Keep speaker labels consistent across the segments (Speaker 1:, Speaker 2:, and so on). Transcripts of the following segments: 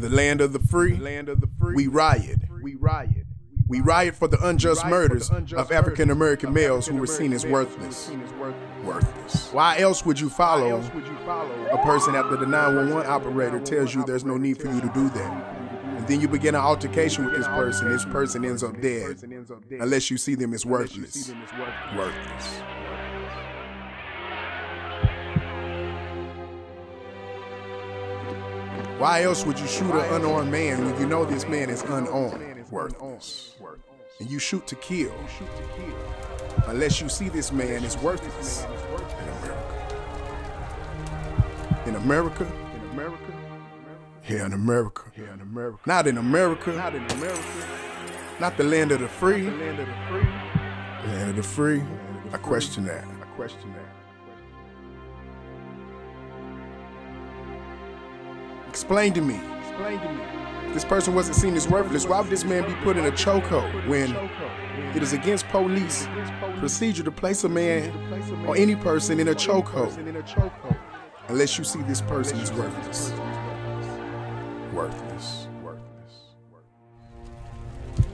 Speaker 1: the land of the free, we riot. We riot for the unjust murders of African American males who were seen as worthless. Why else would you follow a person after the 911 operator tells you there's no need for you to do that? And then you begin an altercation with this person ends up dead, unless you see them as worthless. Why else would you shoot an unarmed man when you know this man is unarmed? Worthless. And you shoot to kill, unless you see this man as worthless. In America? Yeah, in America. Not in America. Not the land of the free. The land of the free. I question that. Explain to me. This person wasn't seen as worthless. Why would this man be put in a chokehold when it is against police procedure to place a man or any person in a chokehold unless you see this person as worthless?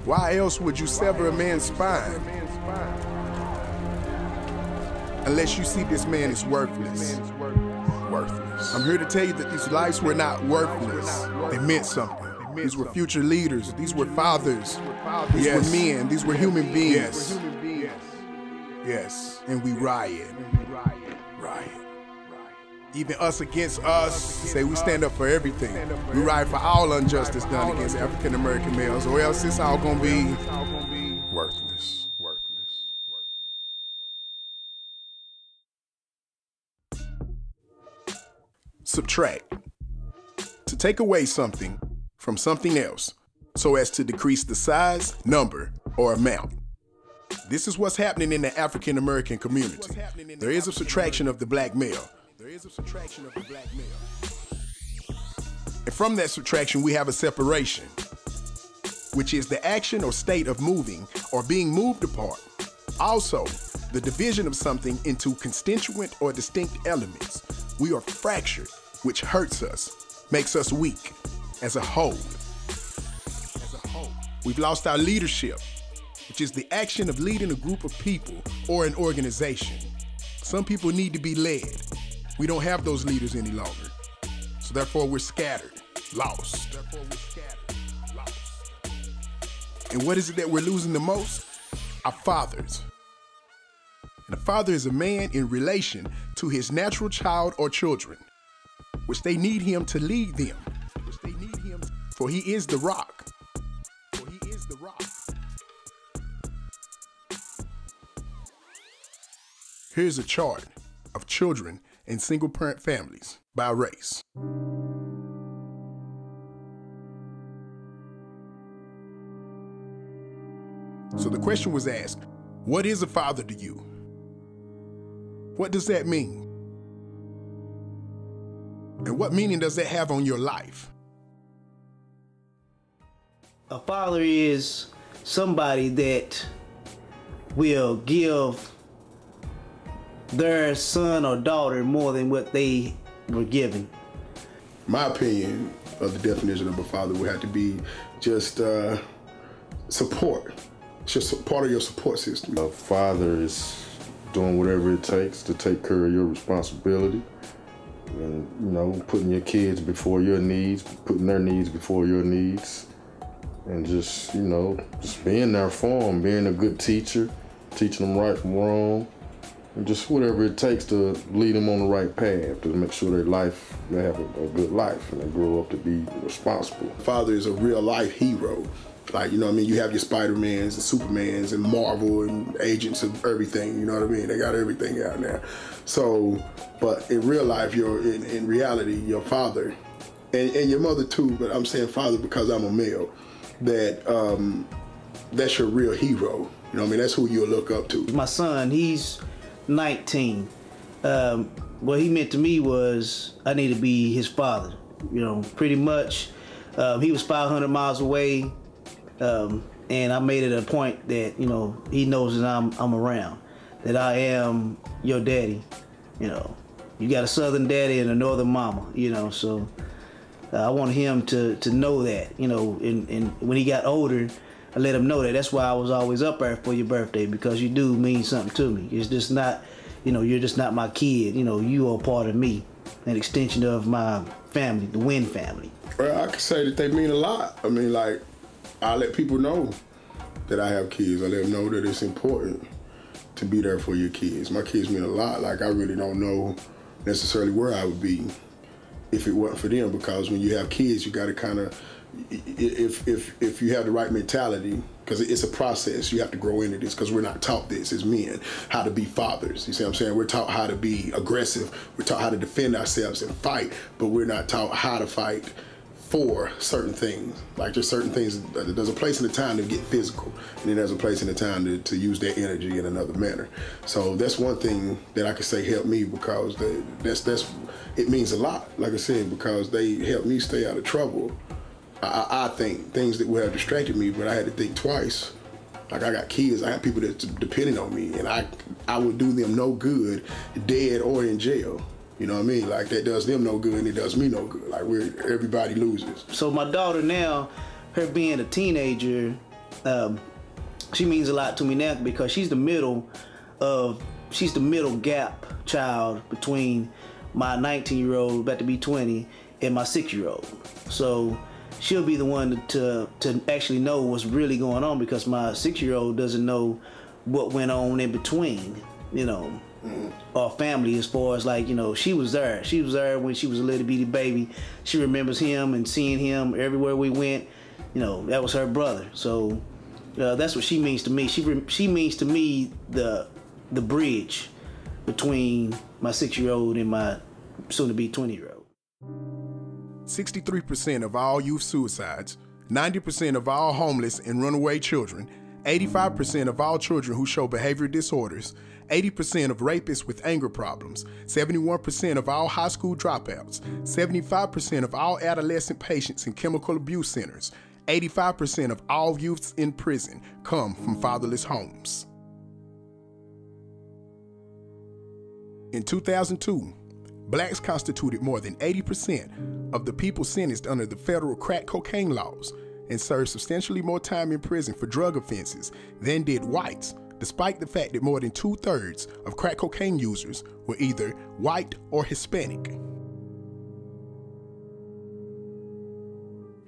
Speaker 1: Why else would you sever a man's spine unless you see this man as worthless? I'm here to tell you that these lives were not worthless. They meant something. These were future leaders. These were fathers. These were men. These were human beings. Yes. And we riot. Even us against us, say we stand up for everything. We riot for all injustice done against African American males, or else it's all gonna be worthless. Subtract. To take away something from something else so as to decrease the size, number, or amount. This is what's happening in the African American community. There is a subtraction of the black male. And from that subtraction, we have a separation, which is the action or state of moving or being moved apart. Also, the division of something into constituent or distinct elements. We are fractured, which hurts us, makes us weak as a whole. We've lost our leadership, which is the action of leading a group of people or an organization. Some people need to be led. We don't have those leaders any longer. So therefore we're scattered, lost. And what is it that we're losing the most? Our fathers. And a father is a man in relation to his natural child or children, which they need him to lead them. For he is the rock. Here's a chart of children in single-parent families by race. So the question was asked, what is a father to you? What does that mean? And what meaning does that have on your life?
Speaker 2: A father is somebody that will give their son or daughter more than what they were given.
Speaker 3: My opinion of the definition of a father would have to be just support. It's just part of your support system.
Speaker 4: A father is doing whatever it takes to take care of your responsibility. And, you know, putting your kids before your needs, putting their needs before your needs. And just, you know, just being there for them, being a good teacher, teaching them right from wrong. And just whatever it takes to lead them on the right path, to make sure they have a good life and they grow up to be responsible.
Speaker 3: Father is a real life hero. Like, you know what I mean? You have your Spider-Mans and Supermans and Marvel and agents of everything, you know what I mean? They got everything out now. So, but in real life, in reality, your father, and your mother too, but I'm saying father because I'm a male, that's your real hero. You know what I mean? That's who you'll look up to.
Speaker 2: My son, he's 19. What he meant to me was I need to be his father. You know, pretty much. He was 500 miles away, and I made it a point that, you know, he knows that I'm around, that I am your daddy. You know, you got a southern daddy and a northern mama. You know, so I wanted him to know that, you know, and when he got older, I let him know that. That's why I was always up there for your birthday, because you do mean something to me. It's just not, you know, you're just not my kid. You know, you are part of me, an extension of my family, the Wynn family.
Speaker 3: Well, I can say that they mean a lot. I mean, like, I let people know that I have kids. I let them know that it's important to be there for your kids. My kids mean a lot. Like, I really don't know necessarily where I would be if it wasn't for them, because when you have kids, you got to kind of, if you have the right mentality, because it's a process, you have to grow into this, because we're not taught this as men, how to be fathers. You see what I'm saying? We're taught how to be aggressive. We're taught how to defend ourselves and fight, but we're not taught how to fight for certain things. Like, there's certain things, there's a place and a time to get physical, and then there's a place and a time to use that energy in another manner. So that's one thing that I could say helped me, because it means a lot, like I said, because they helped me stay out of trouble. I think things that would have distracted me, but I had to think twice. Like, I got kids, I have people that's depending on me, and I would do them no good, dead or in jail. You know what I mean? Like, that does them no good and it does me no good. Like, everybody loses.
Speaker 2: So my daughter now, her being a teenager, she means a lot to me now, because she's the middle gap child between my 19-year-old, about to be 20, and my 6-year-old. So she'll be the one to actually know what's really going on, because my 6-year-old doesn't know what went on in between, you know. Our family, as far as, like, you know, she was there when she was a little bitty baby. She remembers him and seeing him everywhere we went. You know, that was her brother. So that's what she means to me. She means to me the bridge between my 6-year-old and my soon-to-be 20-year-old.
Speaker 1: 63% of all youth suicides, 90% of all homeless and runaway children, 85% of all children who show behavior disorders, 80% of rapists with anger problems, 71% of all high school dropouts, 75% of all adolescent patients in chemical abuse centers, 85% of all youths in prison come from fatherless homes. In 2002, blacks constituted more than 80% of the people sentenced under the federal crack cocaine laws and served substantially more time in prison for drug offenses than did whites, despite the fact that more than 2/3 of crack cocaine users were either white or Hispanic.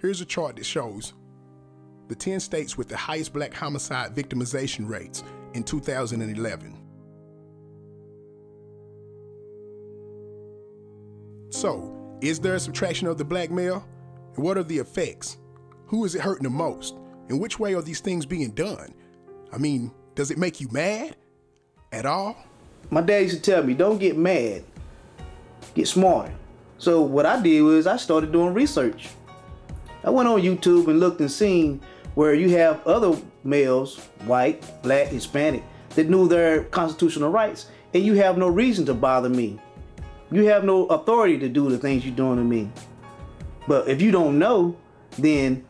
Speaker 1: Here's a chart that shows the 10 states with the highest black homicide victimization rates in 2011. So, is there a subtraction of the black male? And what are the effects? Who is it hurting the most? And which way are these things being done? I mean, does it make you mad at all?
Speaker 2: My dad used to tell me, don't get mad, get smarter. So what I did was I started doing research. I went on YouTube and looked and seen where you have other males, white, black, Hispanic, that knew their constitutional rights, and you have no reason to bother me. You have no authority to do the things you're doing to me. But if you don't know, then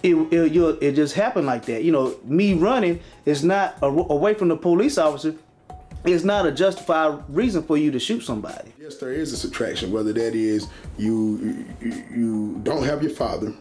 Speaker 2: it just happened like that. You know, me running is not away from the police officer. It's not a justified reason for you to shoot somebody.
Speaker 3: Yes, there is a subtraction, whether that is you don't have your father,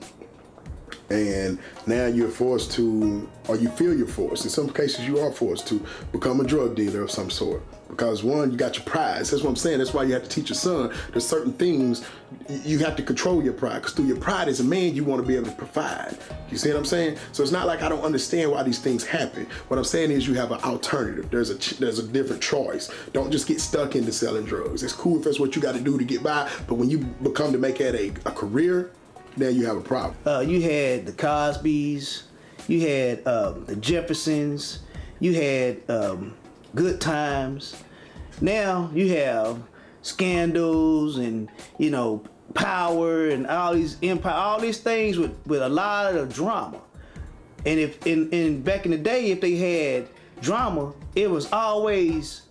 Speaker 3: and now you're forced to, or you feel you're forced. In some cases, you are forced to become a drug dealer of some sort. Because one, you got your pride. That's what I'm saying. That's why you have to teach your son there's certain things you have to control your pride. Because through your pride as a man, you want to be able to provide. You see what I'm saying? So it's not like I don't understand why these things happen. What I'm saying is you have an alternative. There's a different choice. Don't just get stuck into selling drugs. It's cool if that's what you got to do to get by, but when you become to make that a career, then you have a problem.
Speaker 2: You had the Cosbys, you had the Jeffersons, you had Good Times. Now you have scandals and, you know, power and all these empire, all these things with a lot of drama. And if in back in the day, if they had drama, it was always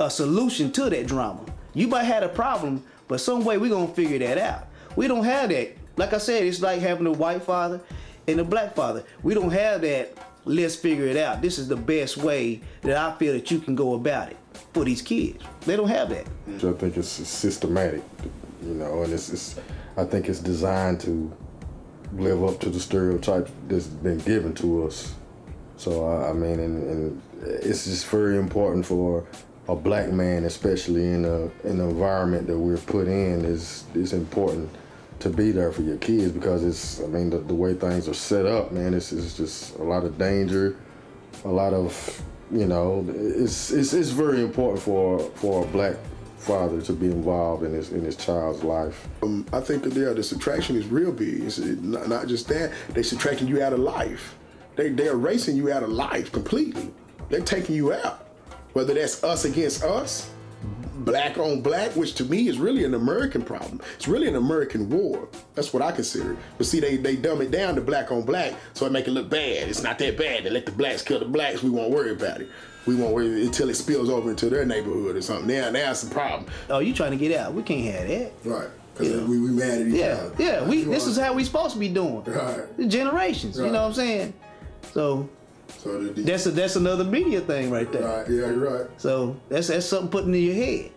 Speaker 2: a solution to that drama. You might have a problem, but some way we're gonna figure that out. We don't have that. Like I said, it's like having a white father and a black father. We don't have that. Let's figure it out. This is the best way that I feel that you can go about it for these kids. They don't have that.
Speaker 4: I think it's systematic. you know, and I think it's designed to live up to the stereotypes that's been given to us. So I mean, and it's just very important for a black man, especially in an environment that we're put in, it's important to be there for your kids, because I mean, the way things are set up, man, it's just a lot of danger, a lot of, you know, it's very important for a black father to be involved in his child's life.
Speaker 3: I think that the subtraction is real big. It's not just that, they're subtracting you out of life. They're erasing you out of life completely. They're taking you out. Whether that's us against us, black on black, which to me is really an American problem. It's really an American war. That's what I consider it. But see, they dumb it down to black on black, so it make it look bad. It's not that bad. They let the blacks kill the blacks. We won't worry about it. We won't worry until it spills over into their neighborhood or something. Now it's a problem.
Speaker 2: Oh, you trying to get out? We can't have that.
Speaker 3: Right. Because we mad at each other.
Speaker 2: Yeah. This is how we supposed to be doing.
Speaker 3: Right.
Speaker 2: The generations. Right. You know what I'm saying? So that's another media thing right there.
Speaker 3: Right. Yeah, you're right.
Speaker 2: So that's something putting in your head.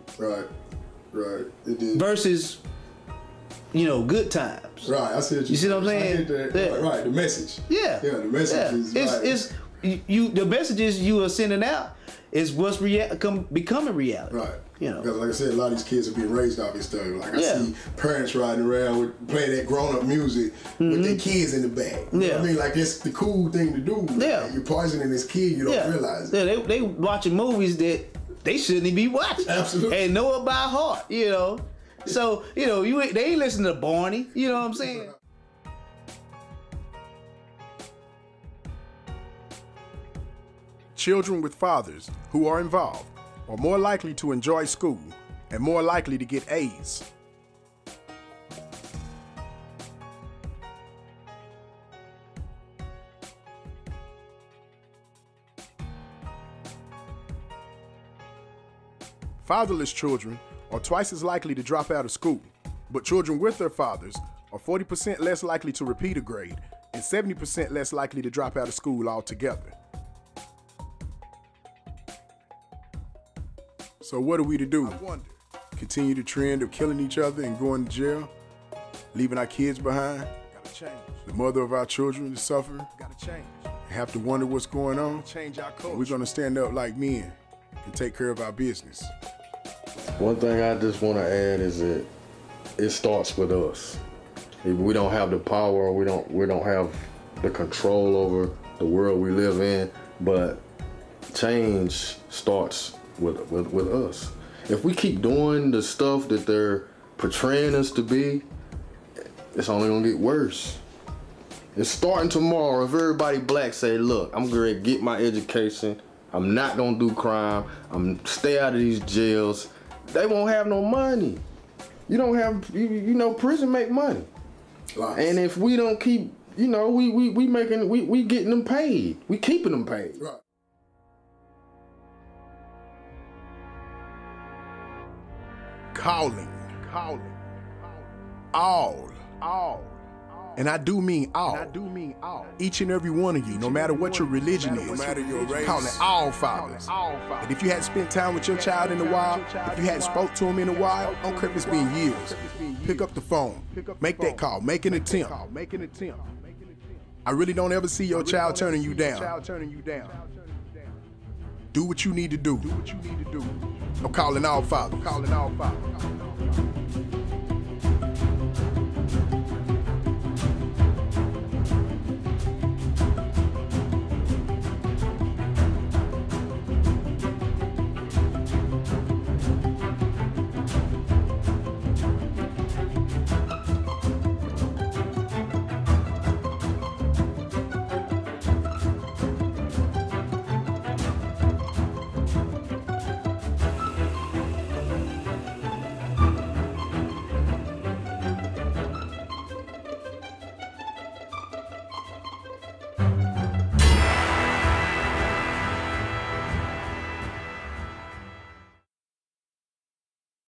Speaker 3: Right. It is.
Speaker 2: Versus, you know, good times.
Speaker 3: Right. I see what you
Speaker 2: see what I'm saying?
Speaker 3: I get that. Right. The message.
Speaker 2: Yeah.
Speaker 3: Yeah. The message is.
Speaker 2: It's the messages you are sending out is what's becoming reality.
Speaker 3: Right.
Speaker 2: You know.
Speaker 3: Because like I said, a lot of these kids are being raised off this stuff. Like I see parents riding around playing that grown-up music with their kids in the back. You know what I mean? Like it's the cool thing to do.
Speaker 2: Yeah.
Speaker 3: You're poisoning this kid, you don't realize it.
Speaker 2: Yeah, they watching movies that they shouldn't be watching.
Speaker 3: Absolutely.
Speaker 2: And know it by heart, you know. So, you know, they ain't listening to Barney, you know what I'm saying?
Speaker 1: Children with fathers who are involved are more likely to enjoy school and more likely to get A's. Fatherless children are twice as likely to drop out of school, but children with their fathers are 40% less likely to repeat a grade and 70% less likely to drop out of school altogether. So what are we to do? I wonder. Continue the trend of killing each other and going to jail? Leaving our kids behind? Gotta change. The mother of our children to suffer? Gotta change. Have to wonder what's going on? Change our culture. We're gonna stand up like men and take care of our business.
Speaker 4: One thing I just want to add is that it starts with us. If we don't have the power, we don't have the control over the world we live in, but change starts with us. If we keep doing the stuff that they're portraying us to be, it's only gonna get worse. It's starting tomorrow. If everybody black say, look, I'm gonna get my education, I'm not gonna do crime, I'm stay out of these jails, they won't have no money. You don't have, you know, prison make money. Lots. And if we don't keep, you know, we getting them paid. We keeping them paid.
Speaker 3: Right.
Speaker 1: Calling. All. And I do mean all. Each and every one of you, no matter what your religion is, no matter your race, calling all fathers. And if you hadn't spent time with your child in a while, if you hadn't spoke to him in a while, don't care if it's been years, pick up the phone, make that call, make an attempt. I really don't ever see your child turning you down. Do what you need to do. I'm calling all fathers.